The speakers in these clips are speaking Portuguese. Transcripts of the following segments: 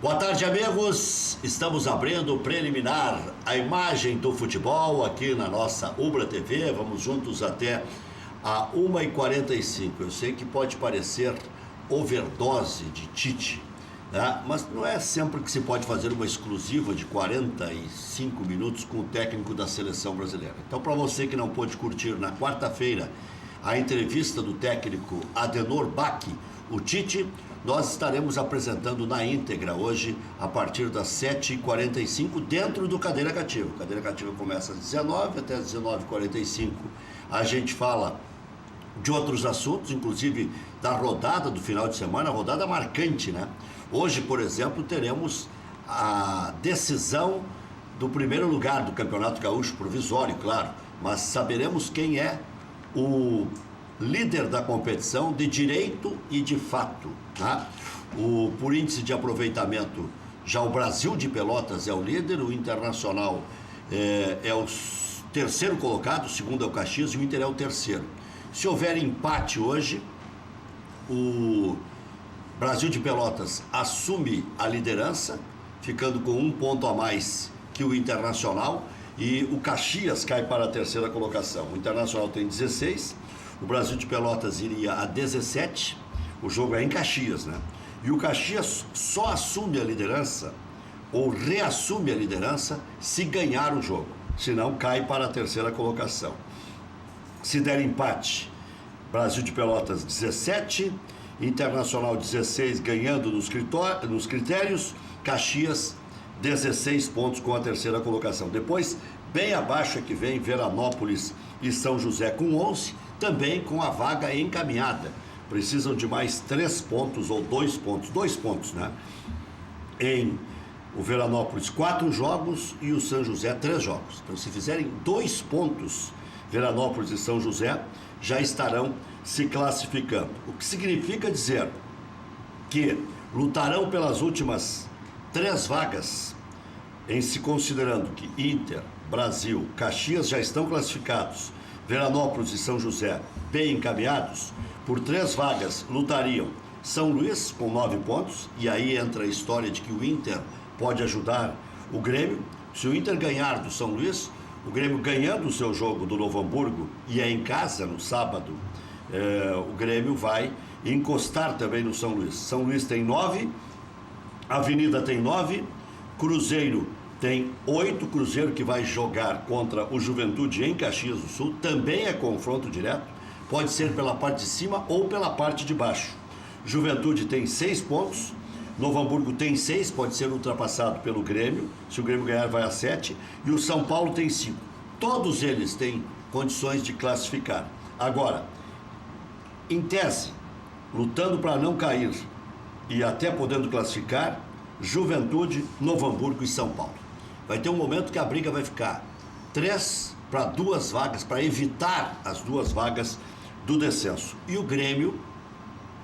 Boa tarde, amigos. Estamos abrindo o preliminar, a imagem do futebol aqui na nossa Ubra TV. Vamos juntos até a 1h45. Eu sei que pode parecer overdose de Tite, né? Mas não é sempre que se pode fazer uma exclusiva de 45 minutos com o técnico da seleção brasileira. Então, para você que não pôde curtir na quarta-feira a entrevista do técnico Adenor Bach, o Tite, nós estaremos apresentando na íntegra hoje, a partir das 7h45, dentro do Cadeira Cativa. O Cadeira Cativa começa às 19h até às 19h45. A gente fala de outros assuntos, inclusive da rodada do final de semana, rodada marcante, né? Hoje, por exemplo, teremos a decisão do primeiro lugar do Campeonato Gaúcho, provisório, claro, mas saberemos quem é o líder da competição de direito e de fato, né? Por índice de aproveitamento, já o Brasil de Pelotas é o líder, o Internacional é o terceiro colocado, o segundo é o Caxias e o Inter é o terceiro. Se houver empate hoje, o Brasil de Pelotas assume a liderança, ficando com um ponto a mais que o Internacional, e o Caxias cai para a terceira colocação. O Internacional tem 16, o Brasil de Pelotas iria a 17, o jogo é em Caxias, né? E o Caxias só assume a liderança, ou reassume a liderança, se ganhar o jogo, senão cai para a terceira colocação. Se der empate, Brasil de Pelotas 17, Internacional 16 ganhando nos critérios, Caxias 16 pontos com a terceira colocação. Depois, bem abaixo é que vem Veranópolis e São José com 11, também com a vaga encaminhada. Precisam de mais 3 pontos ou 2 pontos, né? Em o Veranópolis 4 jogos e o São José 3 jogos. Então, se fizerem 2 pontos, Veranópolis e São José já estarão se classificando. O que significa dizer que lutarão pelas últimas 3 vagas, em se considerando que Inter, Brasil, Caxias já estão classificados, Veranópolis e São José bem encaminhados. Por 3 vagas lutariam São Luís com 9 pontos, e aí entra a história de que o Inter pode ajudar o Grêmio. Se o Inter ganhar do São Luís, o Grêmio ganhando o seu jogo do Novo Hamburgo, e é em casa no sábado, o Grêmio vai encostar também no São Luís. São Luís tem 9, Avenida tem 9, Cruzeiro tem 8, Cruzeiro que vai jogar contra o Juventude em Caxias do Sul, também é confronto direto, pode ser pela parte de cima ou pela parte de baixo. Juventude tem 6 pontos, Novo Hamburgo tem 6, pode ser ultrapassado pelo Grêmio, se o Grêmio ganhar vai a 7, e o São Paulo tem 5. Todos eles têm condições de classificar. Agora, em tese, lutando para não cair e até podendo classificar, Juventude, Novo Hamburgo e São Paulo. Vai ter um momento que a briga vai ficar 3 para 2 vagas, para evitar as 2 vagas do descenso. E o Grêmio,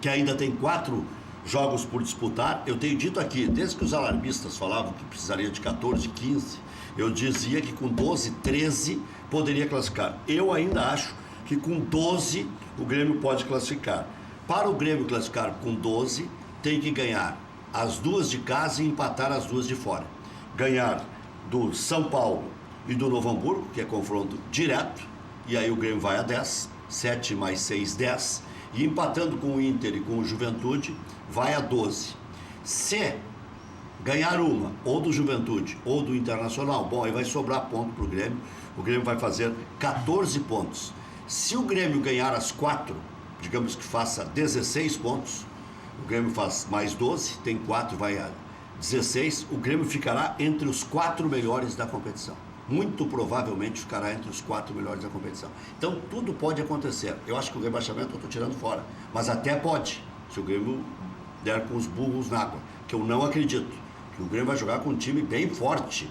que ainda tem 4 jogos por disputar, eu tenho dito aqui, desde que os alarmistas falavam que precisaria de 14, 15, eu dizia que com 12, 13 poderia classificar. Eu ainda acho que com 12 o Grêmio pode classificar. Para o Grêmio classificar com 12, tem que ganhar as 2 de casa e empatar as 2 de fora. Ganhar do São Paulo e do Novo Hamburgo, que é confronto direto, e aí o Grêmio vai a 10, 7 mais 6, 10, e empatando com o Inter e com o Juventude, vai a 12. Se ganhar uma, ou do Juventude, ou do Internacional, bom, aí vai sobrar ponto para o Grêmio. O Grêmio vai fazer 14 pontos. Se o Grêmio ganhar as 4, digamos que faça 16 pontos, o Grêmio faz mais 12, tem 4, vai a 16, o Grêmio ficará entre os 4 melhores da competição. Muito provavelmente ficará entre os 4 melhores da competição. Então, tudo pode acontecer. Eu acho que o rebaixamento eu estou tirando fora, mas até pode, se o Grêmio der com os burros na água, que eu não acredito, que o Grêmio vai jogar com um time bem forte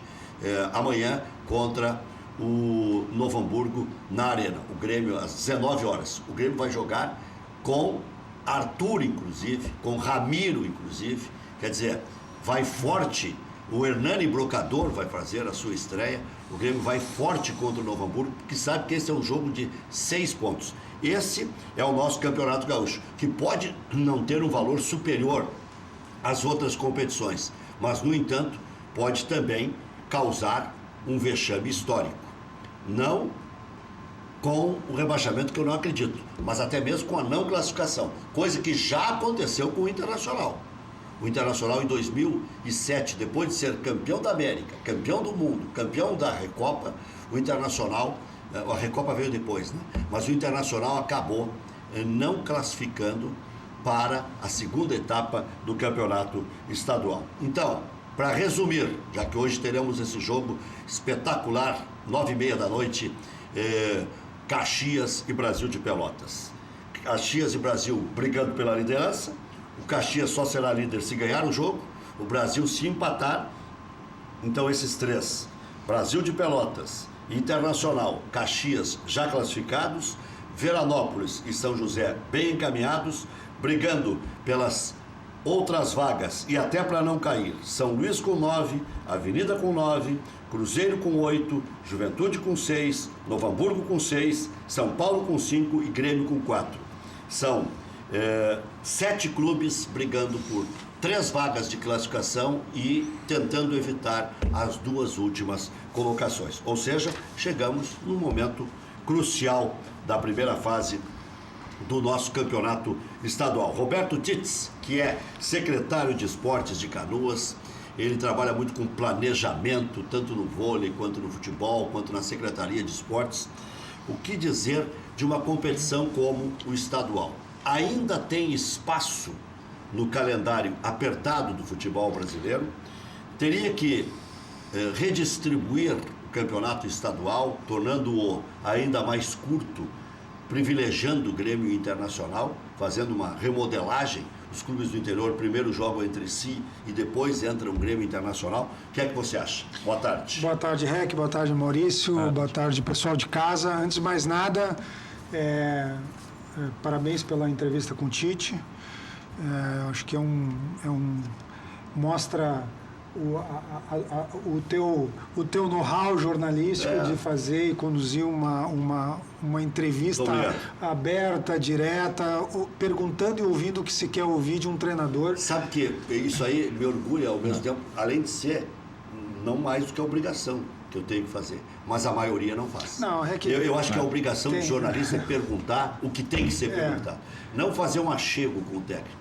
amanhã contra o Novo Hamburgo na Arena. O Grêmio, às 19 horas, o Grêmio vai jogar com Arthur, inclusive, com Ramiro, inclusive, quer dizer, vai forte. O Hernani Brocador vai fazer a sua estreia. O Grêmio vai forte contra o Novo Hamburgo, porque sabe que esse é um jogo de 6 pontos. Esse é o nosso Campeonato Gaúcho, que pode não ter um valor superior às outras competições, Mas, no entanto, pode também causar um vexame histórico. Não com o rebaixamento, que eu não acredito, mas até mesmo com a não classificação, coisa que já aconteceu com o Internacional. O Internacional, em 2007, depois de ser campeão da América, campeão do mundo, campeão da Recopa, o Internacional, a Recopa veio depois, né? Mas o Internacional acabou não classificando para a segunda etapa do campeonato estadual. Então, para resumir, já que hoje teremos esse jogo espetacular, 9h30 da noite, Caxias e Brasil de Pelotas. Caxias e Brasil brigando pela liderança. O Caxias só será líder se ganhar o jogo, o Brasil se empatar. Então esses três, Brasil de Pelotas, Internacional, Caxias já classificados, Veranópolis e São José bem encaminhados, brigando pelas outras vagas e até para não cair. São Luís com 9, Avenida com 9, Cruzeiro com 8, Juventude com 6, Novo Hamburgo com 6, São Paulo com 5 e Grêmio com 4. São 7 clubes brigando por 3 vagas de classificação e tentando evitar as 2 últimas colocações. Ou seja, chegamos num momento crucial da primeira fase do nosso campeonato estadual. Roberto Tits, que é secretário de Esportes de Canoas, ele trabalha muito com planejamento, tanto no vôlei, quanto no futebol, quanto na Secretaria de Esportes. O que dizer de uma competição como o estadual? Ainda tem espaço no calendário apertado do futebol brasileiro, teria que redistribuir o campeonato estadual, tornando-o ainda mais curto, privilegiando o Grêmio Internacional, fazendo uma remodelagem. Os clubes do interior primeiro jogam entre si e depois entra um Grêmio Internacional. O que é que você acha? Boa tarde. Boa tarde, Rec. Boa tarde, Maurício. Boa tarde, pessoal de casa. Antes de mais nada, parabéns pela entrevista com o Tite. Acho que mostra o teu know-how jornalístico de fazer e conduzir uma entrevista aberta, direta, perguntando e ouvindo o que se quer ouvir de um treinador. Sabe que isso aí me orgulha ao mesmo tempo, além de ser não mais do que a obrigação que eu tenho que fazer, mas a maioria não faz. Não, é que eu acho que a obrigação do jornalista é perguntar o que tem que ser perguntado, não fazer um achego com o técnico.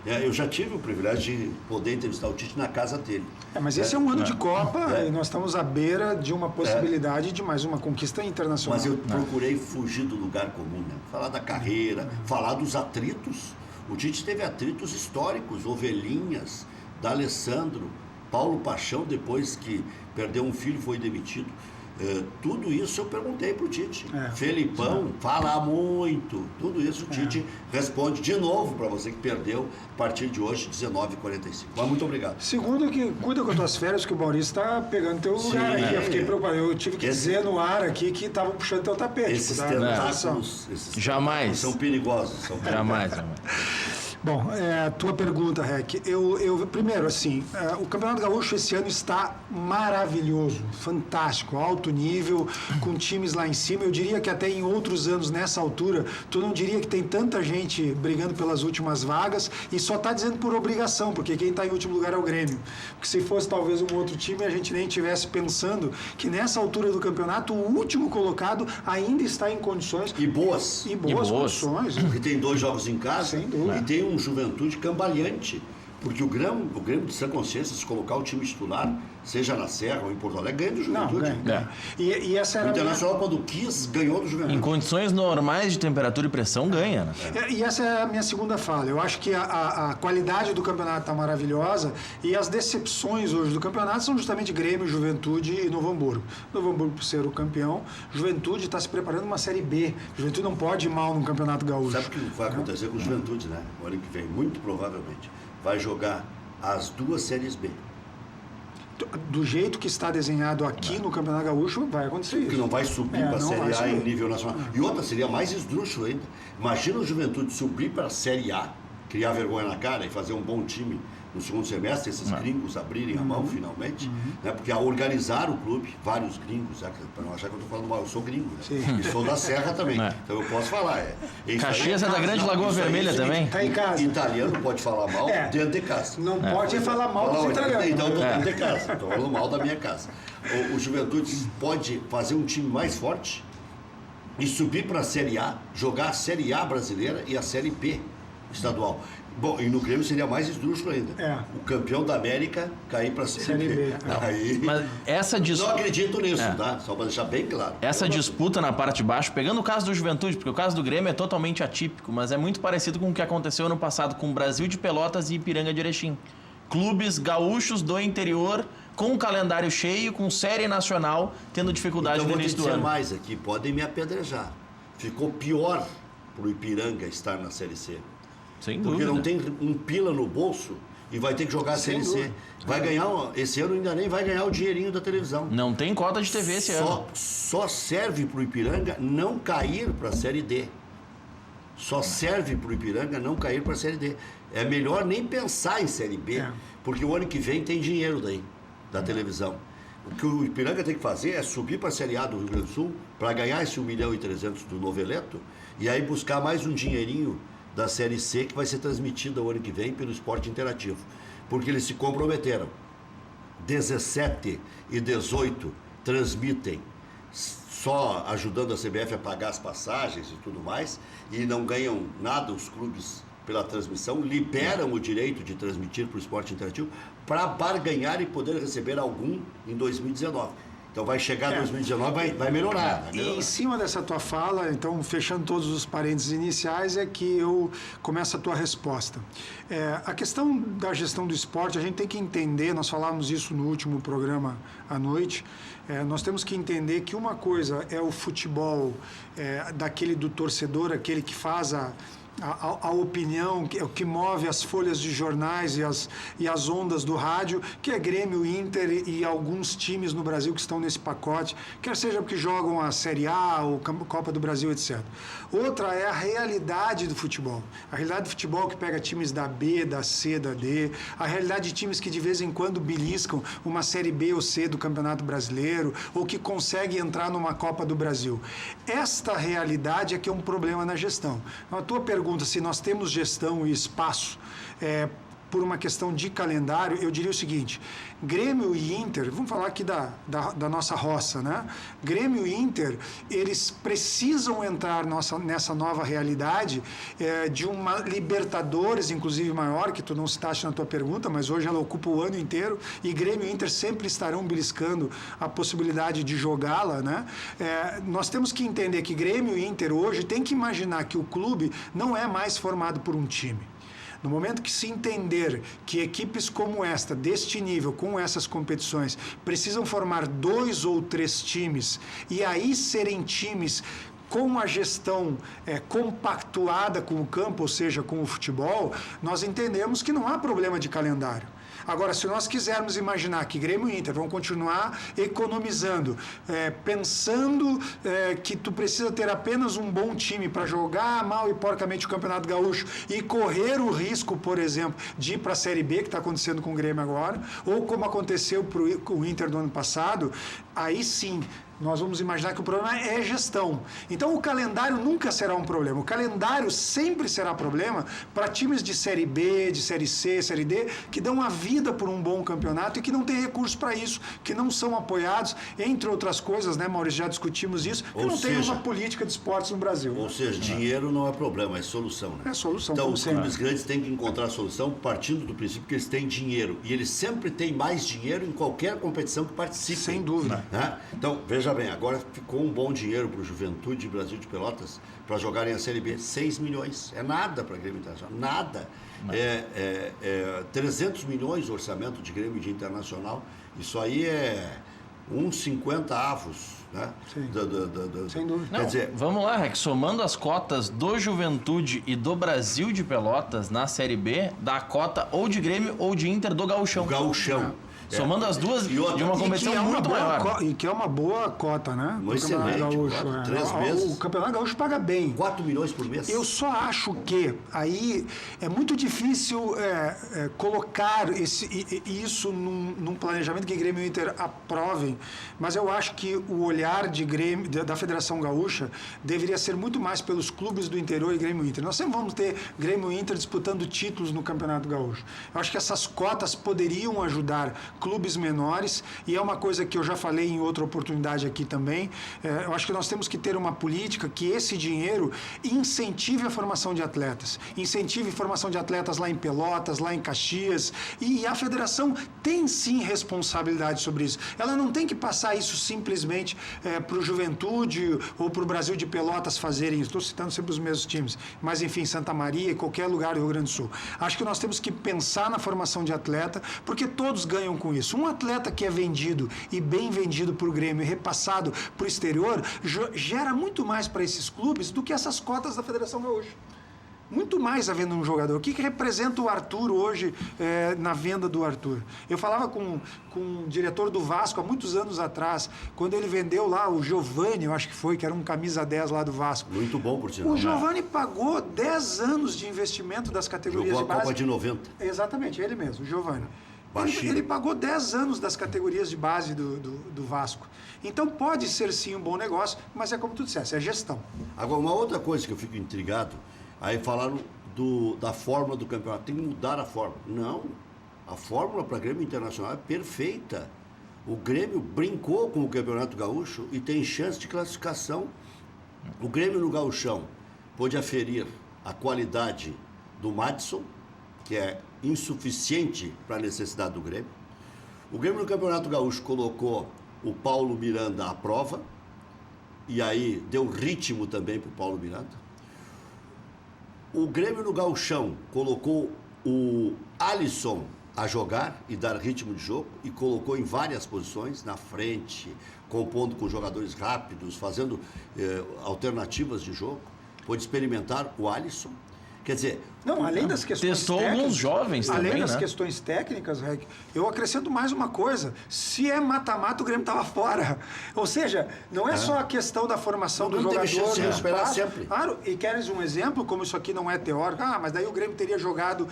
Eu já tive o privilégio de poder entrevistar o Tite na casa dele. Mas esse é um ano de Copa e nós estamos à beira de uma possibilidade de mais uma conquista internacional. Mas eu procurei fugir do lugar comum, né? Falar da carreira, falar dos atritos. O Tite teve atritos históricos, Ovelhinhas, D'Alessandro, Paulo Paixão, depois que perdeu um filho, foi demitido. Tudo isso eu perguntei para o Tite. Felipão fala muito. Tudo isso o Tite responde de novo para você que perdeu a partir de hoje, 19h45. Mas muito obrigado. Segundo, que cuida com as tuas férias, que o Maurício está pegando teu lugar aqui. Eu fiquei preocupado. Eu tive que dizer no ar aqui que estavam puxando teu tapete. Esses tentáculos jamais são perigosos. Jamais. Bom, tua pergunta, Rec. Primeiro, assim, o Campeonato Gaúcho esse ano está maravilhoso, fantástico, alto nível, com times lá em cima. Eu diria que até em outros anos, nessa altura, tu não diria que tem tanta gente brigando pelas últimas vagas e só está dizendo por obrigação, porque quem está em último lugar é o Grêmio. Porque se fosse talvez um outro time, a gente nem estivesse pensando que nessa altura do campeonato, o último colocado ainda está em condições... E boas condições. Porque tem 2 jogos em casa. Sem dúvida. E tem um Juventude cambaleante, porque o Grêmio de Sã Consciência, se colocar o time titular, seja na Serra ou em Porto Alegre, ganha do Juventude. E essa era o Internacional, quando quis, ganhou do Juventude. Em condições normais de temperatura e pressão, ganha. Né? E essa é a minha segunda fala. Eu acho que a qualidade do campeonato está maravilhosa e as decepções hoje do campeonato são justamente Grêmio, Juventude e Novo Hamburgo. Novo Hamburgo, por ser o campeão, Juventude está se preparando uma Série B. Juventude não pode ir mal no Campeonato Gaúcho. Sabe o que vai acontecer com o Juventude, né? O ano que vem, muito provavelmente, vai jogar as 2 Séries B. Do jeito que está desenhado aqui no Campeonato Gaúcho, vai acontecer isso. Que não vai subir para a Série A em nível nacional. E outra, seria mais esdrúxulo ainda. Imagina o Juventude subir para a Série A, criar vergonha na cara e fazer um bom time no segundo semestre, esses gringos abrirem a mão finalmente, né? Porque ao organizar o clube, vários gringos, para não achar que eu estou falando mal, eu sou gringo, né? E sou da Serra também, então eu posso falar. Caxias é da Grande Lagoa Vermelha também. Tá em casa. Italiano pode falar mal dentro de casa. Não pode falar mal dos italianos. Então eu estou dentro de casa, estou falando mal da minha casa. O Juventude pode fazer um time mais forte e subir para a Série A, jogar a Série A brasileira e a Série B estadual. Bom, e no Grêmio seria mais esdrúxulo ainda. O campeão da América cair para a Série B. Aí, mas essa não acredito nisso, tá? Só para deixar bem claro. Essa disputa na parte de baixo, pegando o caso do Juventude, porque o caso do Grêmio é totalmente atípico, mas é muito parecido com o que aconteceu ano passado com o Brasil de Pelotas e Ipiranga de Erechim. Clubes gaúchos do interior com o calendário cheio, com série nacional, tendo dificuldade no início do ano. Então vou dizer mais aqui, podem me apedrejar. Ficou pior para o Ipiranga estar na Série C. Sem porque dúvida. Não tem um pila no bolso e vai ter que jogar a Série C. Vai ganhar, esse ano ainda nem vai ganhar o dinheirinho da televisão. Não tem cota de TV esse ano. Só serve para o Ipiranga não cair para a Série D. Só serve para o Ipiranga não cair para a Série D. É melhor nem pensar em Série B, porque o ano que vem tem dinheiro daí, da televisão. O que o Ipiranga tem que fazer é subir para a Série A do Rio Grande do Sul para ganhar esse 1.300.000 do Noveleto e aí buscar mais um dinheirinho da Série C que vai ser transmitida o ano que vem pelo Esporte Interativo. Porque eles se comprometeram. 17 e 18 transmitem só ajudando a CBF a pagar as passagens e tudo mais e não ganham nada os clubes pela transmissão, liberam o direito de transmitir para o Esporte Interativo para barganhar e poder receber algum em 2019. Então vai chegar 2019, vai melhorar. E em cima dessa tua fala, então, fechando todos os parênteses iniciais, é que eu começo a tua resposta. A questão da gestão do esporte, a gente tem que entender, nós falávamos isso no último programa à noite, nós temos que entender que uma coisa é o futebol daquele do torcedor, aquele que faz a opinião, o que move as folhas de jornais e as ondas do rádio, que é Grêmio, Inter e alguns times no Brasil que estão nesse pacote, quer seja porque jogam a Série A ou Copa do Brasil, etc. Outra é a realidade do futebol. A realidade do futebol que pega times da B, da C, da D, a realidade de times que de vez em quando beliscam uma Série B ou C do Campeonato Brasileiro ou que conseguem entrar numa Copa do Brasil. Esta realidade é que é um problema na gestão. A tua pergunta, se nós temos gestão e espaço por uma questão de calendário, eu diria o seguinte: Grêmio e Inter, vamos falar aqui da nossa roça, né? Grêmio e Inter, eles precisam entrar nessa nova realidade de uma Libertadores, inclusive maior, que tu não citaste na tua pergunta, mas hoje ela ocupa o ano inteiro, e Grêmio e Inter sempre estarão beliscando a possibilidade de jogá-la, né? Nós temos que entender que Grêmio e Inter hoje tem que imaginar que o clube não é mais formado por um time. No momento que se entender que equipes como esta, deste nível, com essas competições, precisam formar 2 ou 3 times e aí serem times com a gestão compactuada com o campo, ou seja, com o futebol, nós entendemos que não há problema de calendário. Agora, se nós quisermos imaginar que Grêmio e Inter vão continuar economizando, pensando que tu precisa ter apenas um bom time para jogar mal e porcamente o Campeonato Gaúcho e correr o risco, por exemplo, de ir para a Série B, que está acontecendo com o Grêmio agora, ou como aconteceu com o Inter do ano passado, aí sim nós vamos imaginar que o problema é gestão. Então o calendário nunca será um problema. O calendário sempre será problema para times de Série B, de Série C, Série D, que dão a vida por um bom campeonato e que não têm recursos para isso, que não são apoiados, entre outras coisas, né, Maurício? Já discutimos isso, que não tem uma política de esportes no Brasil. Ou seja, dinheiro não é problema, é solução. Né? É solução. Então os clubes grandes têm que encontrar a solução partindo do princípio que eles têm dinheiro. E eles sempre têm mais dinheiro em qualquer competição que participem. Sem dúvida. Né? Então, veja bem, agora ficou um bom dinheiro para o Juventude Brasil de Pelotas para jogarem a Série B. 6 milhões. É nada para Grêmio Internacional. Nada. 300 milhões o orçamento de Grêmio de Internacional. Isso aí é uns 50 avos. Né? Sem dúvida. Não, quer dizer, vamos lá, Rex, somando as cotas do Juventude e do Brasil de Pelotas na Série B, dá a cota ou de Grêmio ou de Inter do Gauchão. O Gauchão. Somando as duas de uma competição muito maior. E que é uma boa cota, né? Um excelente, Gaúcho, 3 meses. O Campeonato Gaúcho paga bem. 4 milhões por mês. Eu só acho que aí é muito difícil colocar isso num planejamento que Grêmio e Inter aprovem, mas eu acho que o olhar de Grêmio, da Federação Gaúcha deveria ser muito mais pelos clubes do interior e Grêmio e Inter. Nós sempre vamos ter Grêmio e Inter disputando títulos no Campeonato Gaúcho. Eu acho que essas cotas poderiam ajudar clubes menores, e é uma coisa que eu já falei em outra oportunidade aqui também. Eu acho que nós temos que ter uma política que esse dinheiro incentive a formação de atletas, incentive a formação de atletas lá em Pelotas, lá em Caxias, e a federação tem sim responsabilidade sobre isso. Ela não tem que passar isso simplesmente para o Juventude ou para o Brasil de Pelotas fazerem isso. Estou citando sempre os mesmos times, mas enfim, Santa Maria e qualquer lugar do Rio Grande do Sul. Acho que nós temos que pensar na formação de atleta, porque todos ganham com isso. Um atleta que é vendido e bem vendido por Grêmio e repassado para o exterior gera muito mais para esses clubes do que essas cotas da Federação Gaúcha. Muito mais a venda de um jogador. O que representa o Arthur hoje na venda do Arthur? Eu falava com um diretor do Vasco há muitos anos atrás, quando ele vendeu lá o Giovani, eu acho que foi, que era um camisa 10 lá do Vasco. Muito bom, por sinal. O Giovani pagou 10 anos de investimento das categorias Jogou de base. a Copa de 90. Exatamente, ele mesmo, o Giovani. Ele pagou 10 anos das categorias de base do Vasco. Então pode ser sim um bom negócio, mas é como tu disseste, é gestão. Agora, uma outra coisa que eu fico intrigado, aí falaram da fórmula do campeonato, tem que mudar a fórmula. Não, a fórmula para Grêmio Internacional é perfeita. O Grêmio brincou com o Campeonato Gaúcho e tem chance de classificação. O Grêmio no Gauchão pôde aferir a qualidade do Madison, que é insuficiente para a necessidade do Grêmio. O Grêmio no Campeonato Gaúcho colocou o Paulo Miranda à prova, e aí deu ritmo também para o Paulo Miranda. O Grêmio no Gauchão colocou o Alisson a jogar e dar ritmo de jogo, e colocou em várias posições, na frente, compondo com jogadores rápidos, fazendo alternativas de jogo. Pôde experimentar o Alisson. Quer dizer... Não, além das questões testou alguns jovens também, além das né? questões técnicas, Reg, eu acrescento mais uma coisa. Se é mata-mata, o Grêmio estava fora. Ou seja, não é só a questão da formação do jogador, chance de do recuperar espaço. sempre. Claro, e queres um exemplo, como isso aqui não é teórico, mas daí o Grêmio teria jogado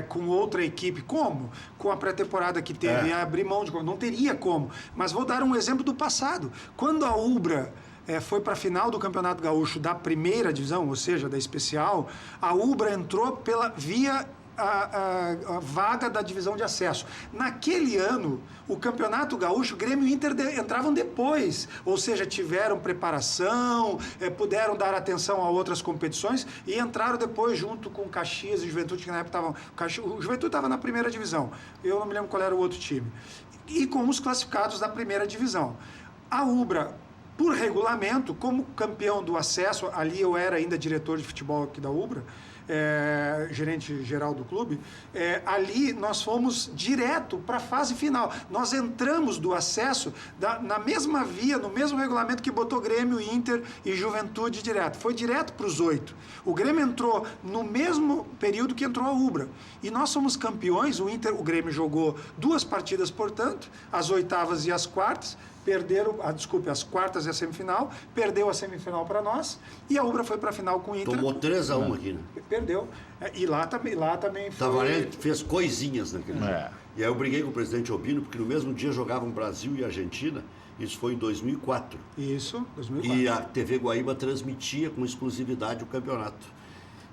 com outra equipe. Como? Com a pré-temporada que teve, abrir mão de... Não teria como. Mas vou dar um exemplo do passado. Quando a Ubra... foi para a final do Campeonato Gaúcho da primeira divisão, ou seja, da especial, a Ubra entrou via a vaga da divisão de acesso. Naquele ano, o Campeonato Gaúcho, Grêmio e Inter entravam depois, ou seja, tiveram preparação, puderam dar atenção a outras competições e entraram depois junto com Caxias e Juventude, que na época estavam... O Juventude estava na primeira divisão, eu não me lembro qual era o outro time, e com os classificados da primeira divisão. A Ubra, por regulamento, como campeão do acesso, ali eu era ainda diretor de futebol aqui da Ubra, gerente geral do clube, ali nós fomos direto para a fase final. Nós entramos do acesso na mesma via, no mesmo regulamento que botou Grêmio, Inter e Juventude direto. Foi direto para os 8. O Grêmio entrou no mesmo período que entrou a Ubra. E nós somos campeões, o Grêmio jogou 2 partidas, portanto, as oitavas e as quartas, perderam, as quartas e a semifinal, perdeu a semifinal para nós, e a Ubra foi para a final com o Inter. Tomou 3-1 aqui, né? Perdeu. E lá também foi... Tavarelli fez coisinhas naquele jogo. E aí eu briguei com o presidente Obino, porque no mesmo dia jogavam Brasil e Argentina, isso foi em 2004. Isso, 2004. E a TV Guaíba transmitia com exclusividade o campeonato.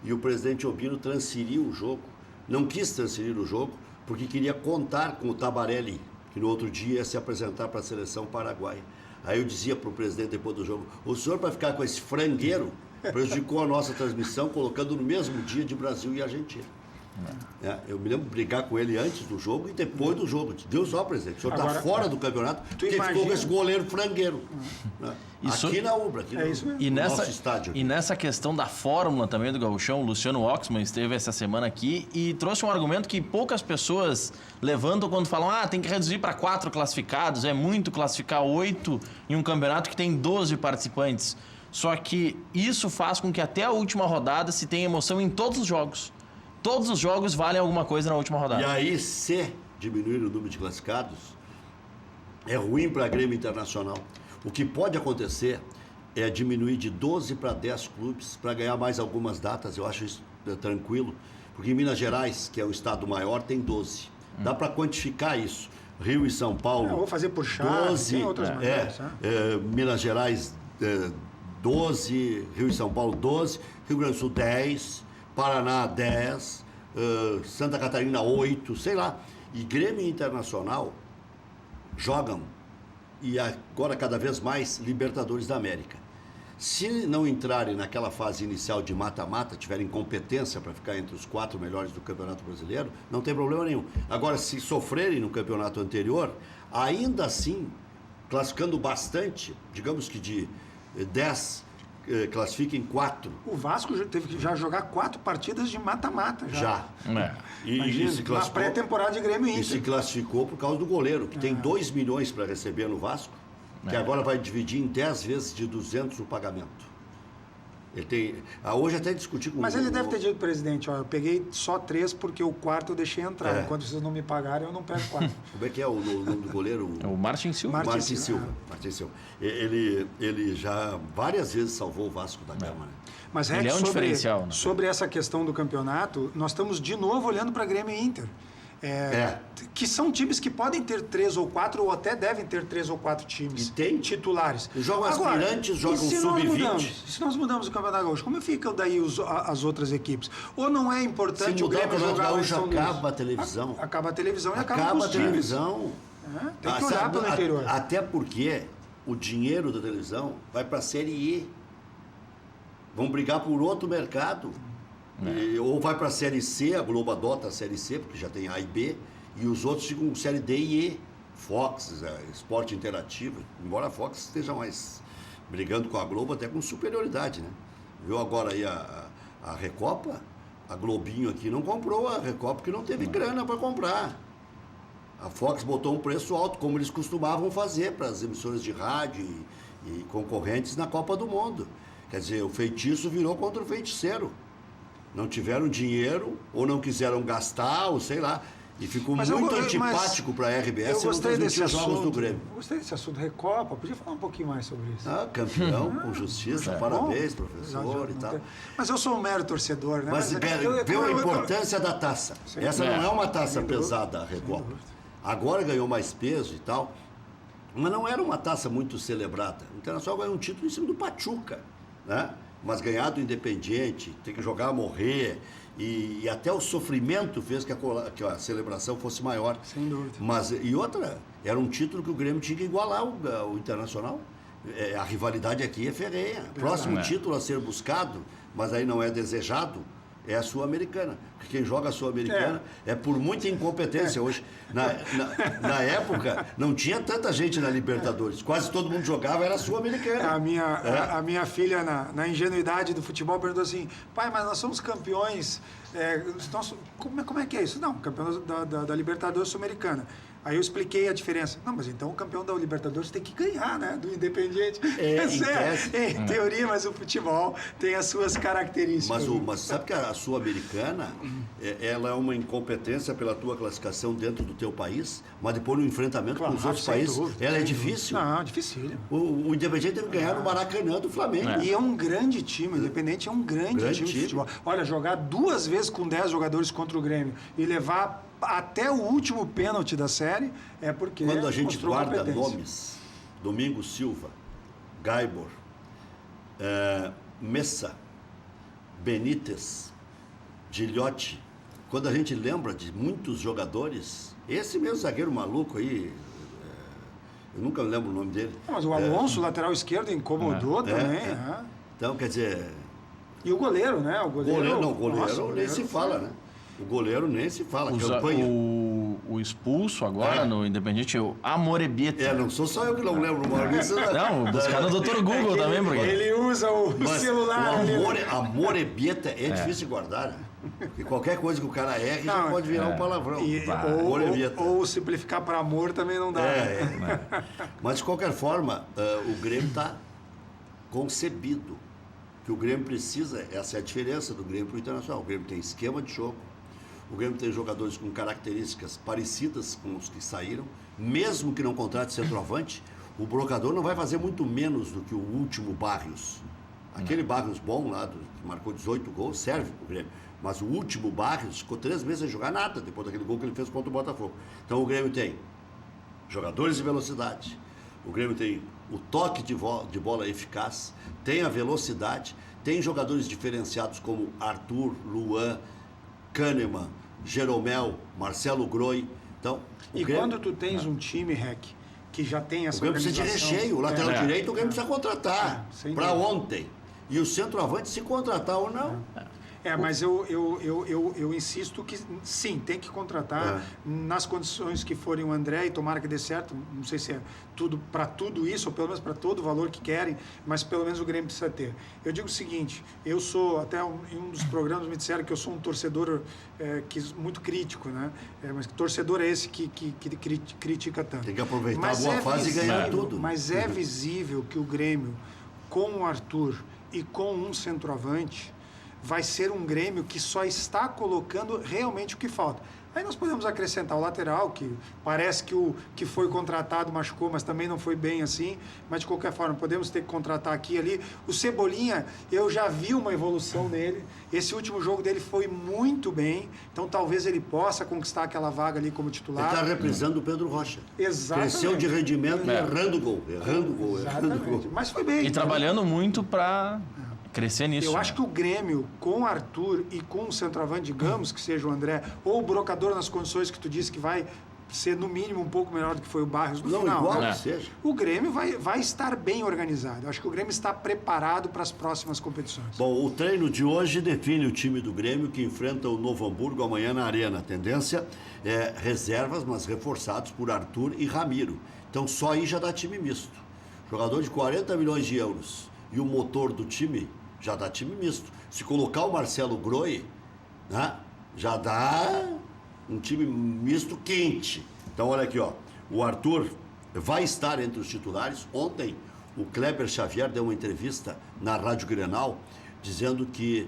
E o presidente Obino transferiu o jogo, não quis transferir o jogo, porque queria contar com o Tabarelli, que no outro dia ia se apresentar para a seleção paraguaia. Aí eu dizia para o presidente depois do jogo, o senhor para ficar com esse frangueiro prejudicou a nossa transmissão, colocando no mesmo dia de Brasil e Argentina. Eu me lembro de brigar com ele antes do jogo e depois do jogo. Deus só, presidente, o senhor está fora do campeonato porque ficou com esse goleiro frangueiro. Aqui na Ubra, aqui no nosso estádio. E nessa questão da fórmula também do Gauchão, o Luciano Oxman esteve essa semana aqui e trouxe um argumento que poucas pessoas levantam quando falam tem que reduzir para 4 classificados, é muito classificar 8 em um campeonato que tem 12 participantes. Só que isso faz com que até a última rodada se tenha emoção em todos os jogos. Todos os jogos valem alguma coisa na última rodada. E aí, se diminuir o número de classificados, é ruim para a Grêmio Internacional. O que pode acontecer é diminuir de 12 para 10 clubes para ganhar mais algumas datas. Eu acho isso tranquilo, porque em Minas Gerais, que é o estado maior, tem 12. Dá para quantificar isso. Rio e São Paulo, vou fazer por chave, 12, tem outras maneiras, Minas Gerais, 12, Rio e São Paulo, 12, Rio Grande do Sul, 10, Paraná, 10, Santa Catarina, 8, sei lá. E Grêmio Internacional jogam, e agora cada vez mais, Libertadores da América. Se não entrarem naquela fase inicial de mata-mata, tiverem competência para ficar entre os 4 melhores do Campeonato Brasileiro, não tem problema nenhum. Agora, se sofrerem no campeonato anterior, ainda assim, classificando bastante, digamos que de 10, classifiquem 4. O Vasco teve que já jogar 4 partidas de mata-mata. Já. Imagina, se na pré-temporada de Grêmio e Inter. se classificou por causa do goleiro, que tem 2 milhões para receber no Vasco, que agora vai dividir em 10 vezes de 200 o pagamento. Ele tem... hoje até discuti com... Mas ele deve ter dito, presidente, ó, eu peguei só 3 porque o quarto eu deixei entrar. Enquanto vocês não me pagarem, eu não pego 4. Como é que é o nome do goleiro? É o Martin Silva. Martin Silva. Ele já várias vezes salvou o Vasco da Gama. Né? Mas, Ele é um diferencial. Né? Sobre essa questão do campeonato, nós estamos de novo olhando para Grêmio e Inter. Que são times que podem ter 3 ou 4, ou até devem ter 3 ou 4 times e tem titulares. Jogam aspirantes, jogam sub-20. Se nós mudamos o Campeonato Gaúcho, como ficam daí as outras equipes? Ou não é importante se o Grêmio jogar o São acaba a televisão. Acaba a televisão e acaba os a televisão. Tem que olhar para o interior. Até porque o dinheiro da televisão vai para a Série E. Vão brigar por outro mercado. Ou vai para a Série C, a Globo adota a Série C, porque já tem A e B, e os outros ficam com Série D e E. Fox, Esporte Interativo, embora a Fox esteja mais brigando com a Globo até com superioridade, né? Viu agora aí a Recopa? A Globinho aqui não comprou a Recopa porque não teve grana para comprar. A Fox botou um preço alto, como eles costumavam fazer para as emissoras de rádio e concorrentes na Copa do Mundo. Quer dizer, o feitiço virou contra o feiticeiro. Não tiveram dinheiro, ou não quiseram gastar, ou sei lá. E ficou muito antipático para a RBS não transmitir os jogos do Grêmio. Eu gostei desse assunto, Recopa. Podia falar um pouquinho mais sobre isso. Campeão, com justiça, parabéns, professor e tal. Mas eu sou um mero torcedor, né? Mas viu a importância da taça. Essa não é uma taça pesada, a Recopa. Agora ganhou mais peso e tal. Mas não era uma taça muito celebrada. O Internacional ganhou um título em cima do Pachuca, né? Mas ganhar do Independiente, ter que jogar a morrer, e até o sofrimento fez que a celebração fosse maior. Sem dúvida. E outra, era um título que o Grêmio tinha que igualar o Internacional. A rivalidade aqui é ferrenha. Próximo título a ser buscado, mas aí não é desejado, é a Sul-Americana. Porque quem joga a Sul-Americana é por muita incompetência hoje. Na época, não tinha tanta gente na Libertadores. Quase todo mundo jogava, era a Sul-Americana. A minha filha, na ingenuidade do futebol, perguntou assim: pai, mas nós somos campeões. Como é que é isso? Não, campeão da Libertadores Sul-Americana. Aí eu expliquei a diferença. Não, mas então o campeão da Libertadores tem que ganhar, né? Do Independiente. Em teoria, mas o futebol tem as suas características. Mas sabe que a Sul-Americana, ela é uma incompetência pela tua classificação dentro do teu país, mas depois no enfrentamento com os outros países, ela é difícil. Não, dificílimo. O Independiente teve que ganhar no Maracanã do Flamengo. E é um grande time, o Independente é um grande time de futebol. Olha, jogar 2 vezes com 10 jogadores contra o Grêmio e levar até o último pênalti da série é porque quando a gente guarda nomes, Domingos Silva, Gaibor, Messa, Benítez, Gilhote, quando a gente lembra de muitos jogadores, esse mesmo zagueiro maluco aí, eu nunca lembro o nome dele. Mas o Alonso, lateral esquerdo, incomodou também. Então, quer dizer... E o goleiro, né? O goleiro nem se fala, né? O goleiro nem se fala. O expulso agora no Independente é o Amorebieta. Não sou só eu que não lembro o nome. Não, buscar no Dr. Google também, porque... Ele usa o celular. O Amorebieta é difícil de guardar, né? Porque qualquer coisa que o cara erre já pode virar um palavrão. Ou simplificar para amor também não dá. Mas, de qualquer forma, o Grêmio está concebido. Que o Grêmio precisa, essa é a diferença do Grêmio para o Internacional. O Grêmio tem esquema de jogo. O Grêmio tem jogadores com características parecidas com os que saíram. Mesmo que não contrate centroavante, o Brocador não vai fazer muito menos do que o último Barrios. Aquele Barrios bom lá, que marcou 18 gols, serve para o Grêmio. Mas o último Barrios ficou 3 meses sem jogar nada, depois daquele gol que ele fez contra o Botafogo. Então o Grêmio tem jogadores de velocidade, o Grêmio tem o toque de bola eficaz, tem a velocidade, tem jogadores diferenciados como Arthur, Luan, Kahneman, Jeromel, Marcelo Groi. Então, e Grêmio, quando tu tens um time, Rec, que já tem essa organização... O Grêmio precisa de recheio. O lateral direito o Grêmio precisa contratar para ontem. E o centroavante, se contratar ou não... Mas eu insisto que sim, tem que contratar nas condições que forem o André, e tomara que dê certo. Não sei se é tudo para tudo isso, ou pelo menos para todo o valor que querem, mas pelo menos o Grêmio precisa ter. Eu digo o seguinte, eu sou, até em um dos programas me disseram que eu sou um torcedor muito crítico, né? Mas que torcedor é esse que critica tanto? Tem que aproveitar a boa fase e ganhar tudo. Mas é visível que o Grêmio, com o Arthur e com um centroavante, vai ser um Grêmio que só está colocando realmente o que falta. Aí nós podemos acrescentar o lateral, que parece que o que foi contratado machucou, mas também não foi bem assim. Mas, de qualquer forma, podemos ter que contratar aqui e ali. O Cebolinha, eu já vi uma evolução nele. Esse último jogo dele foi muito bem. Então, talvez ele possa conquistar aquela vaga ali como titular. Ele está reprisando o Pedro Rocha. Exatamente. Cresceu de rendimento errando gol. Mas foi bem. E trabalhando muito para... crescer nisso. Eu acho que o Grêmio, com o Arthur e com o centroavante, digamos que seja o André, ou o Brocador nas condições que tu disse que vai ser no mínimo um pouco melhor do que foi o Barrios no final. Igual que seja. O Grêmio vai estar bem organizado. Eu acho que o Grêmio está preparado para as próximas competições. Bom, o treino de hoje define o time do Grêmio que enfrenta o Novo Hamburgo amanhã na Arena. A tendência é reservas, mas reforçados por Arthur e Ramiro. Então só aí já dá time misto. Jogador de 40 milhões de euros e o motor do time já dá time misto. Se colocar o Marcelo Groi, né, já dá um time misto quente. Então, olha aqui, ó. O Arthur vai estar entre os titulares. Ontem, o Kleber Xavier deu uma entrevista na Rádio Grenal, dizendo que,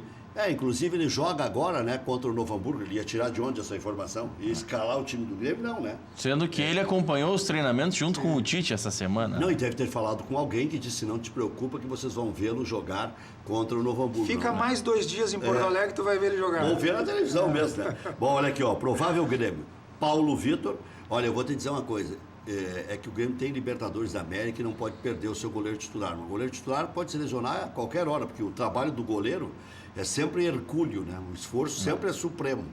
inclusive ele joga agora, né, contra o Novo Hamburgo. Ele ia tirar de onde essa informação? Ia escalar o time do Grêmio? Não, né? Sendo que ele acompanhou os treinamentos junto com o Tite essa semana. Não, e deve ter falado com alguém que disse, não te preocupa que vocês vão vê-lo jogar contra o Novo Hamburgo. Fica mais 2 dias em Porto Alegre, tu vai ver ele jogar. Vou ver na televisão mesmo, né? Bom, olha aqui, ó, provável Grêmio. Paulo Vitor, olha, eu vou te dizer uma coisa, é que o Grêmio tem Libertadores da América e não pode perder o seu goleiro titular. O goleiro titular pode se lesionar a qualquer hora, porque o trabalho do goleiro é sempre hercúleo, né? O esforço sempre é supremo.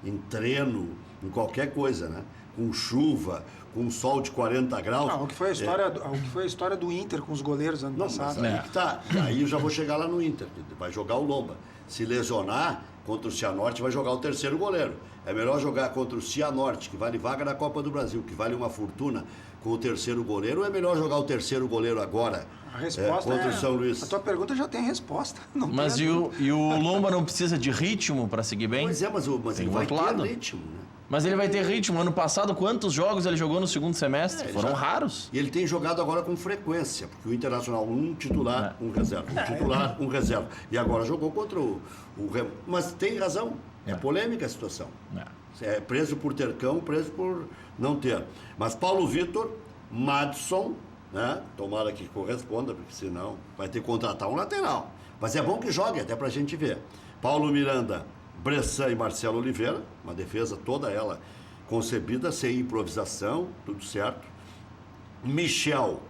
Em treino, em qualquer coisa, né? Com chuva, com sol de 40 graus. Não, o que foi a história do Inter com os goleiros ano passado. Mas aí que tá. Aí eu já vou chegar lá no Inter. Vai jogar o Lomba. Se lesionar contra o Cianorte, vai jogar o terceiro goleiro. É melhor jogar contra o Cianorte, que vale vaga na Copa do Brasil, que vale uma fortuna, com o terceiro goleiro, ou é melhor jogar o terceiro goleiro agora? A resposta contra o São Luís. A tua pergunta já tem resposta. Mas e o Lomba não precisa de ritmo para seguir bem? Pois é, mas ele vai ter ritmo, né? Mas ele vai ter ritmo. Ano passado, quantos jogos ele jogou no segundo semestre? Foram raros. E ele tem jogado agora com frequência, porque o Internacional, um titular, um reserva. Um titular, um reserva. E agora jogou contra o Remo. Mas tem razão. É polêmica a situação. É preso por ter cão, preso por não ter. Mas Paulo Vitor, Madison, né? Tomara que corresponda, porque senão vai ter que contratar um lateral. Mas é bom que jogue, até pra gente ver. Paulo Miranda, Bressan e Marcelo Oliveira, uma defesa toda ela concebida, sem improvisação, tudo certo. Michel,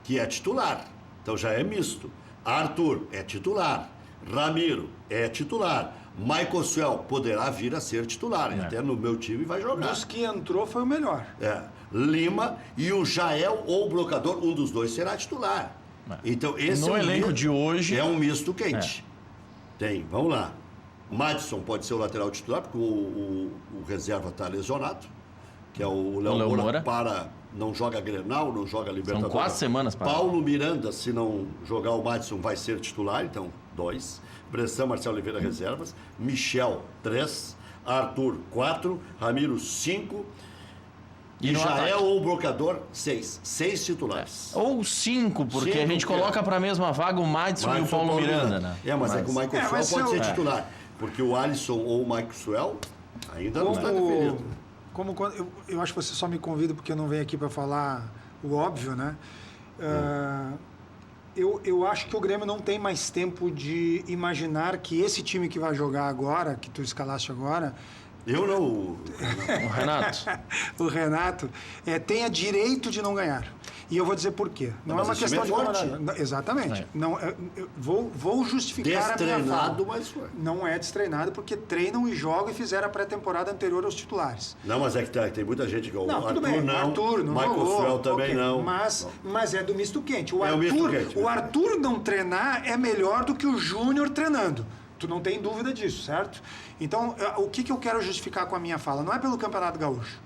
que é titular, então já é misto. Arthur é titular. Ramiro é titular. Michael Suel poderá vir a ser titular, até no meu time vai jogar. Dos que entrou foi o melhor. Lima e o Jael ou o Brocador, um dos dois será titular. Então esse no elenco de hoje é um misto quente. Tem, vamos lá. Madison pode ser o lateral titular, porque o reserva está lesionado, que é o Léo Moura. Não joga Grenal, não joga Libertadores. São 4 semanas para Paulo Miranda, se não jogar o Madison, vai ser titular, então 2. Bressan, Marcelo Oliveira, reservas. Michel, 3. Arthur, 4. Ramiro, 5. E Jael ou Brocador, 6. 6 titulares. Ou 5, porque a gente coloca para a mesma vaga o Madison e o Paulo Miranda, né? Mas é que o Michael Suel pode ser titular. Porque o Alisson ou o Michael Suel, Ainda não está definido. Eu acho que você só me convida porque eu não venho aqui para falar o óbvio, né? Eu acho que o Grêmio não tem mais tempo de imaginar que esse time que vai jogar agora, que tu escalaste agora... Eu não... O Renato. O Renato tenha direito de não ganhar. E eu vou dizer por quê. Não é uma questão de... Exatamente. Não, eu vou justificar a minha fala. Destreinado, mas foi. Não é destreinado porque treinam e jogam e fizeram a pré-temporada anterior aos titulares. Não, mas é que tem muita gente que... Não, tudo bem. O Arthur não Michael jogou. Swell também não. Mas é do misto quente. O misto Arthur não treinar é melhor do que o Júnior treinando. Tu não tem dúvida disso, certo? Então, o que eu quero justificar com a minha fala? Não é pelo Campeonato Gaúcho,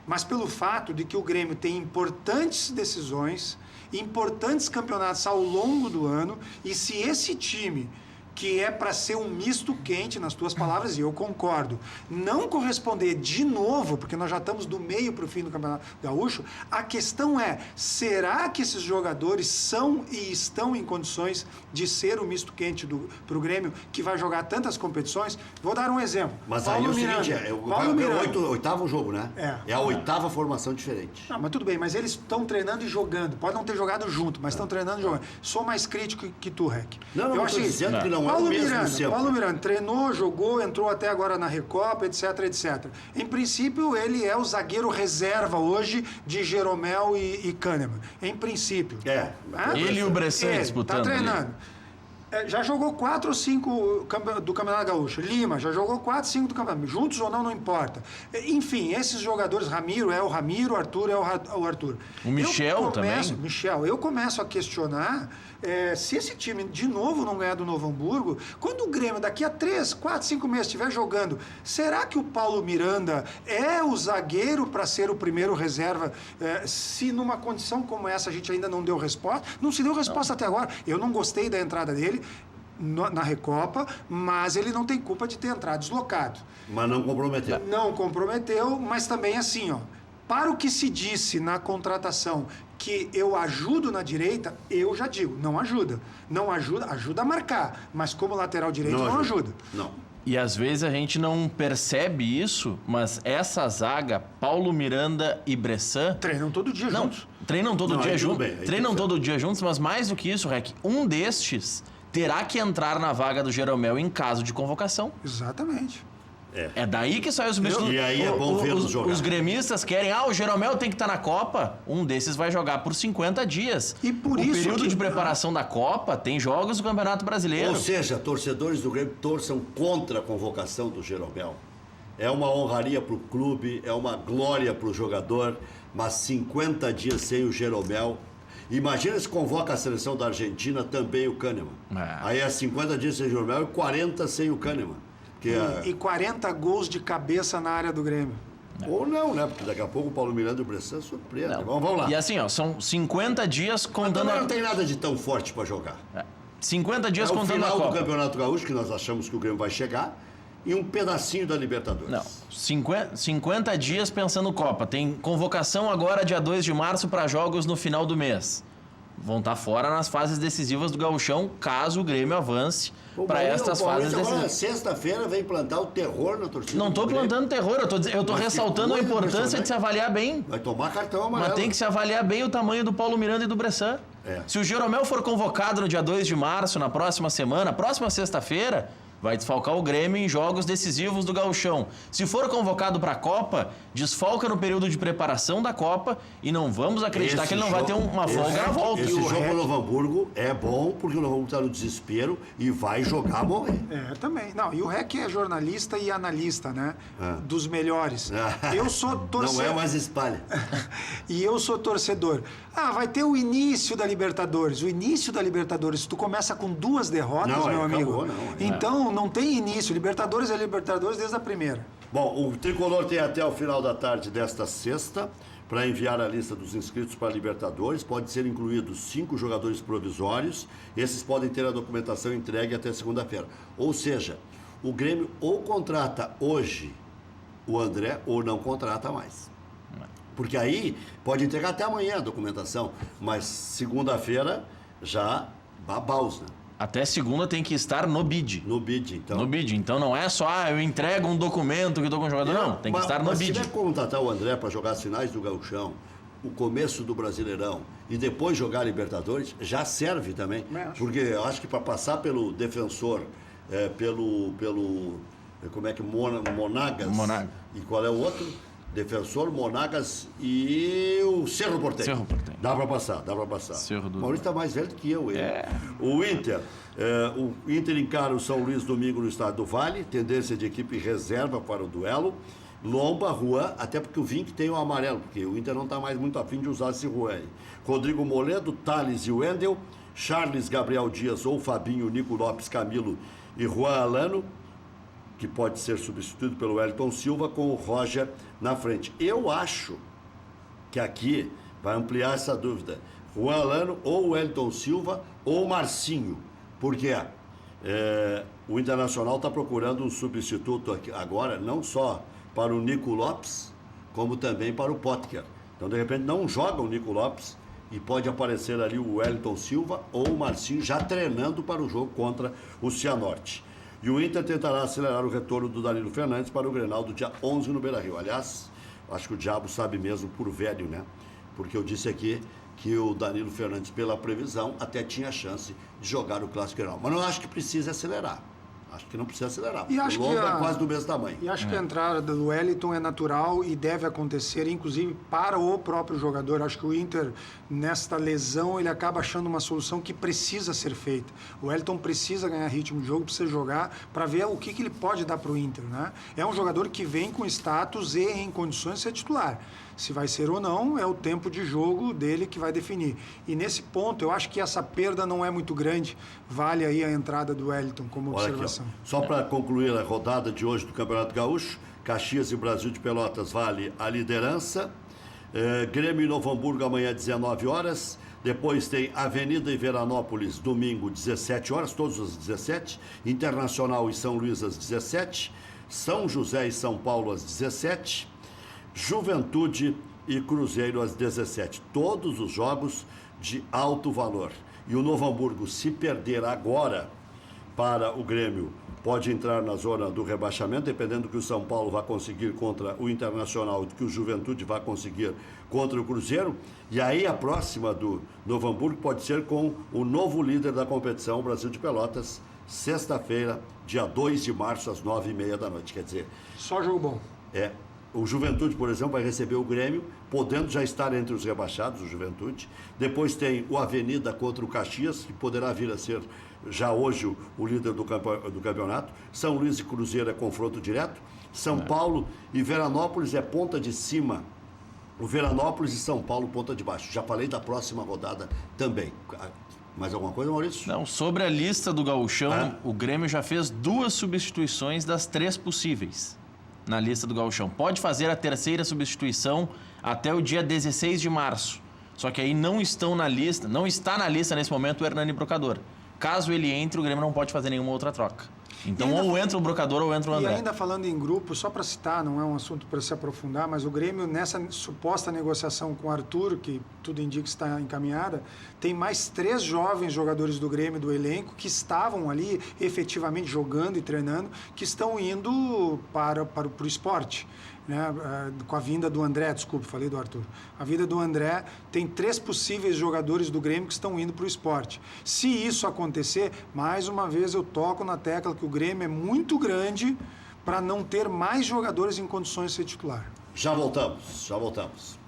mas pelo fato de que o Grêmio tem importantes decisões, importantes campeonatos ao longo do ano, e se esse time, que é para ser um misto quente, nas tuas palavras, e eu concordo, não corresponder de novo, porque nós já estamos do meio para o fim do Campeonato Gaúcho, a questão é, será que esses jogadores são e estão em condições de ser o misto quente para o Grêmio, que vai jogar tantas competições? Vou dar um exemplo. Mas Paulo aí o Miranda. seguinte, o oitavo jogo, né? É a oitava formação diferente. Não, mas tudo bem, mas eles estão treinando e jogando. Pode não ter jogado junto, mas estão treinando e jogando. Sou mais crítico que tu, Rec. Não, eu acho dizendo que não é o mesmo sempre. Paulo Miranda treinou, jogou, entrou até agora na Recopa, etc, etc. Em princípio, ele é o zagueiro reserva hoje de Jeromel e Kahneman. Em princípio. Ele e o Bressan disputando. Está treinando. Já jogou 4 ou 5 do Campeonato Gaúcho. Lima já jogou 4, 5 do Campeonato. Juntos ou não, não importa. Enfim, esses jogadores, Ramiro é o Ramiro, Arthur é o Arthur. O Michel também. Michel, eu começo a questionar se esse time de novo não ganhar do Novo Hamburgo, quando o Grêmio daqui a 3, 4, 5 meses estiver jogando, será que o Paulo Miranda é o zagueiro para ser o primeiro reserva? Se numa condição como essa a gente ainda não deu resposta, não se deu resposta até agora. Eu não gostei da entrada dele na Recopa, mas ele não tem culpa de ter entrado deslocado. Mas não comprometeu. Não comprometeu, mas também assim, para o que se disse na contratação que eu ajudo na direita, eu já digo, não ajuda. Não ajuda, ajuda a marcar, mas como lateral direito não ajuda. Não. E às vezes a gente não percebe isso, mas essa zaga, Paulo Miranda e Bressan... Treinam todo dia juntos. Treinam todo dia juntos. Treinam todo dia juntos, mas mais do que isso, Rec, um destes terá que entrar na vaga do Jeromel em caso de convocação. Exatamente. É daí que sai os substitutos. E aí é bom vê-los jogar. Os gremistas querem, o Jeromel tem que estar na Copa. Um desses vai jogar por 50 dias. E por o isso período de preparação da Copa tem jogos do Campeonato Brasileiro. Ou seja, torcedores do Grêmio torçam contra a convocação do Jeromel. É uma honraria para o clube, é uma glória para o jogador, mas 50 dias sem o Jeromel. Imagina se convoca a seleção da Argentina também o Kahneman. Aí é 50 dias sem o Jeromel e 40 sem o Kahneman. E 40 gols de cabeça na área do Grêmio. Ou não, né? Porque daqui a pouco o Paulo Miranda e o Bressan surpreendem. Vamos lá. E assim, são 50 dias contando... Mas não tem nada de tão forte para jogar. 50 dias contando a Copa. O final do Campeonato Gaúcho, que nós achamos que o Grêmio vai chegar, e um pedacinho da Libertadores. Não, 50 dias pensando Copa. Tem convocação agora, dia 2 de março, para jogos no final do mês. Vão estar fora nas fases decisivas do Gauchão, caso o Grêmio avance para estas fases decisivas. Sexta-feira vem plantar o terror na torcida. Não estou plantando terror, eu estou ressaltando a importância de se avaliar bem. Vai tomar cartão amarelo. Mas tem que se avaliar bem o tamanho do Paulo Miranda e do Bressan. Se o Jeromel for convocado no dia 2 de março, na próxima semana, próxima sexta-feira, vai desfalcar o Grêmio em jogos decisivos do Gauchão. Se for convocado para a Copa, desfalca no período de preparação da Copa e não vamos acreditar que ele não vai ter uma folga na volta. Esse jogo no Novo Hamburgo é bom porque o Novo Hamburgo está no desespero e vai jogar a morrer. Também. Não, e o REC é jornalista e analista, né? Dos melhores. Eu sou torcedor. Não é mais espalha. E eu sou torcedor. Vai ter o início da Libertadores. O início da Libertadores, tu começa com 2 derrotas, meu amigo. Então, não tem início. Libertadores é Libertadores desde a primeira. Bom, o Tricolor tem até o final da tarde desta sexta para enviar a lista dos inscritos para a Libertadores. Pode ser incluídos 5 jogadores provisórios. Esses podem ter a documentação entregue até segunda-feira. Ou seja, o Grêmio ou contrata hoje o André ou não contrata mais. Porque aí pode entregar até amanhã a documentação, mas segunda-feira já babaus, né? Até segunda tem que estar no bid. No bid, então. No bid. Então não é só, eu entrego um documento que eu tô com o jogador. Não, tem que estar no mas bid. se tiver que contratar o André para jogar as finais do Gauchão, o começo do Brasileirão e depois jogar a Libertadores, já serve também. Porque eu acho que para passar pelo Defensor, como é que Monagas. E qual é o outro? Defensor, Monagas e o Cerro Porteño. Dá para passar. O Maurício está mais velho que eu. O Inter encara o São Luís domingo no Estádio do Vale, tendência de equipe reserva para o duelo. Lomba, Juan, até porque o Vink tem o amarelo, porque o Inter não está mais muito afim de usar esse Juan aí. Rodrigo Moledo, Thales e Wendel, Charles, Gabriel Dias ou Fabinho, Nico Lopes, Camilo e Juan Alano, que pode ser substituído pelo Wellington Silva, com o Roger na frente. Eu acho que aqui vai ampliar essa dúvida. Juan Alano ou Wellington Silva ou Marcinho. Por quê? O Internacional está procurando um substituto aqui agora, não só para o Nico Lopes, como também para o Potker. Então, de repente, não joga o Nico Lopes e pode aparecer ali o Wellington Silva ou o Marcinho já treinando para o jogo contra o Cianorte. E o Inter tentará acelerar o retorno do Danilo Fernandes para o Grenal do dia 11 no Beira-Rio. Aliás, acho que o diabo sabe mesmo por velho, né? Porque eu disse aqui que o Danilo Fernandes, pela previsão, até tinha chance de jogar o Clássico Grenal. Mas não acho que precisa acelerar. Acho que não precisa acelerar. E acho o Lomba é quase do mesmo tamanho. E acho que a entrada do Wellington é natural e deve acontecer, inclusive, para o próprio jogador. Acho que o Inter, nesta lesão, ele acaba achando uma solução que precisa ser feita. O Wellington precisa ganhar ritmo de jogo, precisa jogar para ver o que ele pode dar para o Inter, né? É um jogador que vem com status e em condições de ser titular. Se vai ser ou não, é o tempo de jogo dele que vai definir. E nesse ponto, eu acho que essa perda não é muito grande. Vale aí a entrada do Wellington como observação. Aqui, só para concluir a rodada de hoje do Campeonato Gaúcho, Caxias e Brasil de Pelotas vale a liderança. Grêmio e Novo Hamburgo amanhã 19 horas. Depois tem Avenida e Veranópolis, domingo 17 horas, todos às 17. Internacional e São Luís às 17. São José e São Paulo às 17. Juventude e Cruzeiro às 17. Todos os jogos de alto valor. E o Novo Hamburgo, se perder agora para o Grêmio, pode entrar na zona do rebaixamento, dependendo do que o São Paulo vai conseguir contra o Internacional, do que o Juventude vai conseguir contra o Cruzeiro. E aí a próxima do Novo Hamburgo pode ser com o novo líder da competição, o Brasil de Pelotas, sexta-feira, dia 2 de março, às 9h30 da noite. Quer dizer... Só jogo bom. O Juventude, por exemplo, vai receber o Grêmio, podendo já estar entre os rebaixados, o Juventude. Depois tem o Avenida contra o Caxias, que poderá vir a ser já hoje o líder do campeonato. São Luís e Cruzeiro é confronto direto. São Paulo e Veranópolis é ponta de cima. O Veranópolis e São Paulo, ponta de baixo. Já falei da próxima rodada também. Mais alguma coisa, Maurício? Não, sobre a lista do Gauchão, o Grêmio já fez 2 substituições das 3 possíveis na lista do Gauchão. Pode fazer a terceira substituição até o dia 16 de março. Só que aí não está na lista nesse momento o Hernani Brocador. Caso ele entre, o Grêmio não pode fazer nenhuma outra troca. Então, ou entra o Brocador ou entra o André. E ainda falando em grupo, só para citar, não é um assunto para se aprofundar, mas o Grêmio, nessa suposta negociação com o Arthur, que tudo indica que está encaminhada, tem mais 3 jovens jogadores do Grêmio, do elenco, que estavam ali efetivamente jogando e treinando, que estão indo para o esporte. Né? Com a vinda do André, desculpe, falei do Arthur. A vinda do André, tem 3 possíveis jogadores do Grêmio que estão indo para o esporte. Se isso acontecer, mais uma vez eu toco na tecla que o Grêmio é muito grande para não ter mais jogadores em condições de ser titular. Já voltamos.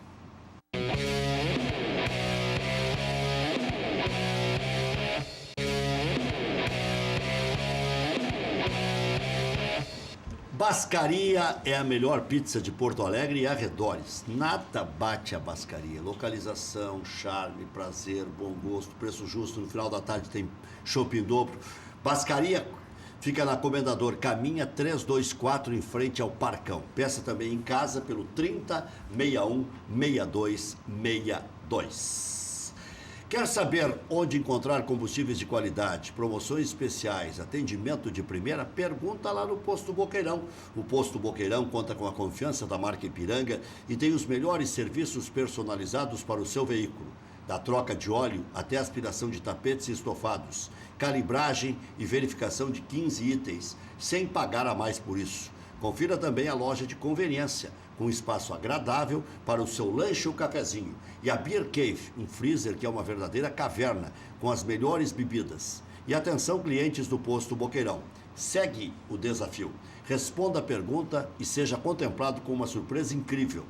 Bascaria é a melhor pizza de Porto Alegre e arredores. Nada bate a Bascaria. Localização, charme, prazer, bom gosto, preço justo. No final da tarde tem chopp em dobro. Bascaria fica na Comendador Caminha 324, em frente ao Parcão. Peça também em casa pelo 3061-6262. Quer saber onde encontrar combustíveis de qualidade, promoções especiais, atendimento de primeira? Pergunta lá no Posto Boqueirão. O Posto Boqueirão conta com a confiança da marca Ipiranga e tem os melhores serviços personalizados para o seu veículo. Da troca de óleo até aspiração de tapetes e estofados. calibragem e verificação de 15 itens, sem pagar a mais por isso. Confira também a loja de conveniência, com espaço agradável para o seu lanche ou cafezinho. E a Beer Cave, um freezer que é uma verdadeira caverna, com as melhores bebidas. E atenção, clientes do posto Boqueirão. Segue o desafio. Responda a pergunta e seja contemplado com uma surpresa incrível.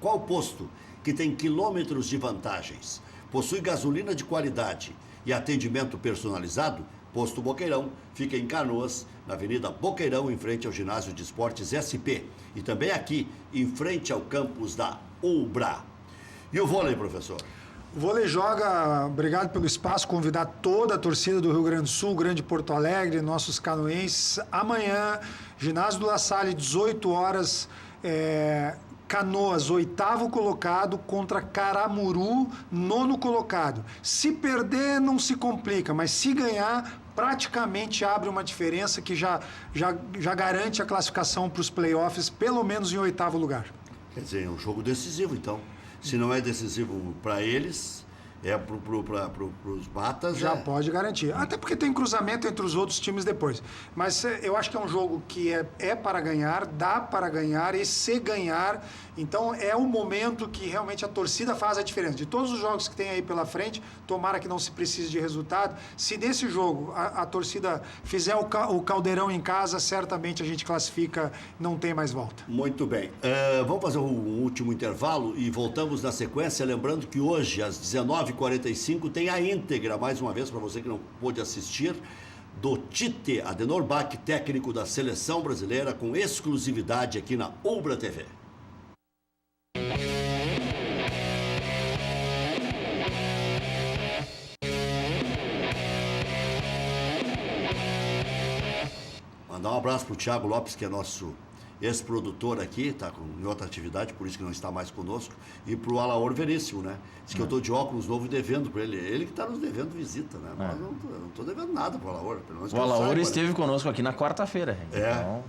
Qual posto que tem quilômetros de vantagens, possui gasolina de qualidade e atendimento personalizado? Posto Boqueirão fica em Canoas, na Avenida Boqueirão, em frente ao Ginásio de Esportes SP. E também aqui, em frente ao campus da UBRA. E o vôlei, professor? O vôlei joga, obrigado pelo espaço, convidar toda a torcida do Rio Grande do Sul, Grande Porto Alegre, nossos canoenses. Amanhã, ginásio do La Salle, 18 horas, Canoas, 8º colocado, contra Caramuru, 9º colocado. Se perder, não se complica, mas se ganhar, praticamente abre uma diferença que já garante a classificação para os playoffs, pelo menos em 8º lugar. Quer dizer, é um jogo decisivo, então. Se não é decisivo para eles, é para os Batas. Já pode garantir. Até porque tem cruzamento entre os outros times depois. Mas eu acho que é um jogo que é para ganhar, dá para ganhar, e se ganhar, então é o momento que realmente a torcida faz a diferença. De todos os jogos que tem aí pela frente, tomara que não se precise de resultado. Se nesse jogo a torcida fizer o caldeirão em casa, certamente a gente classifica, não tem mais volta. Muito bem. Vamos fazer um último intervalo e voltamos na sequência. Lembrando que hoje, às 19h45, tem a íntegra, mais uma vez, para você que não pôde assistir, do Tite Adenor Bach, técnico da Seleção Brasileira, com exclusividade aqui na UBRA TV. Mandar um abraço para o Thiago Lopes, que é nosso ex-produtor aqui, está em outra atividade, por isso que não está mais conosco, e para o Alaor Veríssimo, né? Diz que eu estou de óculos novo e devendo para ele. Ele que está nos devendo visita, né? Mas eu não estou devendo nada para o Alaor. O Alaor esteve conosco aqui na quarta-feira. Então,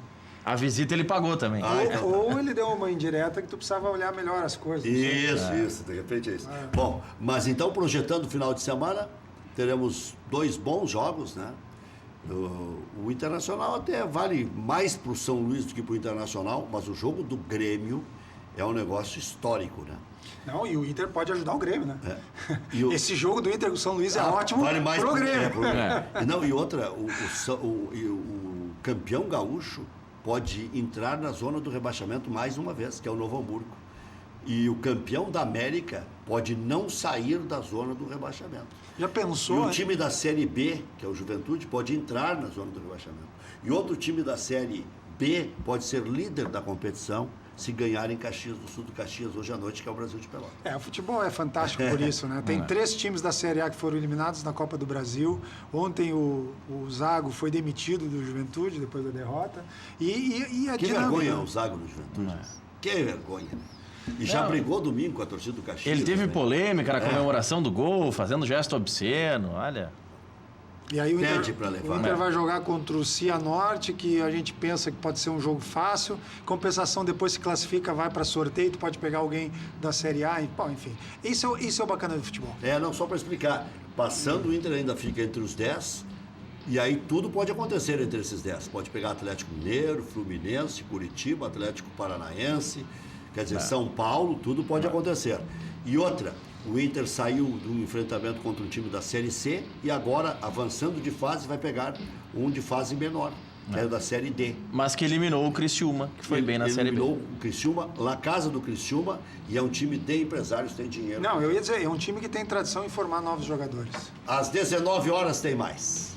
a visita ele pagou também. Ou ele deu uma indireta que tu precisava olhar melhor as coisas. Isso, de repente é isso. Bom, mas então, projetando o final de semana, teremos 2 bons jogos, né? O Internacional até vale mais para o São Luís do que para o Internacional, mas o jogo do Grêmio é um negócio histórico, né? Não, e o Inter pode ajudar o Grêmio, né? Esse jogo do Inter com o São Luís é ótimo vale mais pro Grêmio. Não, e outra, o campeão gaúcho pode entrar na zona do rebaixamento mais uma vez, que é o Novo Hamburgo. E o campeão da América pode não sair da zona do rebaixamento. Já pensou? E o time da Série B, que é o Juventude, pode entrar na zona do rebaixamento. E outro time da Série B pode ser líder da competição se ganhar em Caxias do Sul do Caxias hoje à noite, que é o Brasil de Pelotas. O futebol é fantástico por isso, né? Tem 3 times da Série A que foram eliminados na Copa do Brasil. Ontem o Zago foi demitido do Juventude depois da derrota. Que vergonha o Zago no Juventude. Que vergonha, né? E já brigou domingo com a torcida do Caxias. Ele teve polêmica na comemoração do gol, fazendo gesto obsceno, olha. E aí o Pede para levar. O Inter vai jogar contra o Cianorte, que a gente pensa que pode ser um jogo fácil. Compensação, depois se classifica, vai para sorteio, tu pode pegar alguém da Série A. Enfim, isso é o bacana do futebol. Não, só para explicar. Passando, o Inter ainda fica entre os 10, e aí tudo pode acontecer entre esses 10. Pode pegar Atlético Mineiro, Fluminense, Curitiba, Atlético Paranaense, quer dizer, São Paulo, tudo pode acontecer. E outra, o Inter saiu de um enfrentamento contra um time da Série C e agora, avançando de fase, vai pegar um de fase menor, que é o da Série D. Mas que eliminou o Criciúma, que foi bem na Série B. Eliminou o Criciúma, na casa do Criciúma, e é um time de empresários, tem dinheiro. Não, eu ia dizer, é um time que tem tradição em formar novos jogadores. Às 19 horas tem mais.